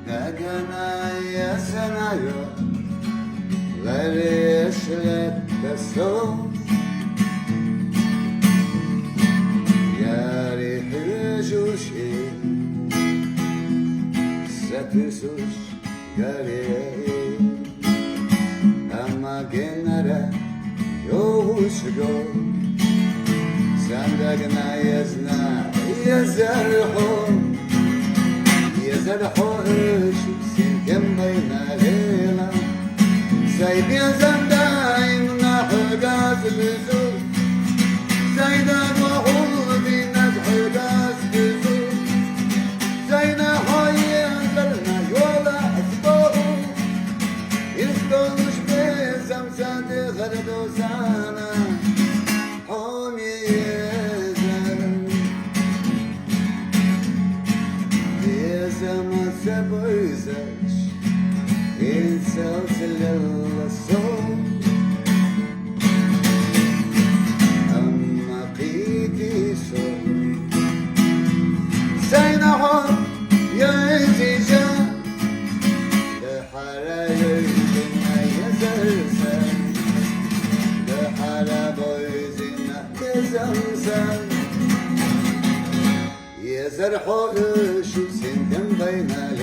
Dagana yasanayo Larishlet beso Yari hüjushi Satisush yari Ama genere yovuşgo Sandagna yazna yazarho Yazarho Sinkem bayna lela Saybi zandaim nahgaz bizu Sayda mahul binat hgaz bizu Sayna hayyan karna yola asbo İstolmuş bezam sade gardo sana Homi yazarım Yazama saboyzaş İnsel silalla son Amma qiti son Sayna hor yazıca Dehara yüzüne yazarsan Dehara boyzuna yazarsan Yazar hoşu senden bayna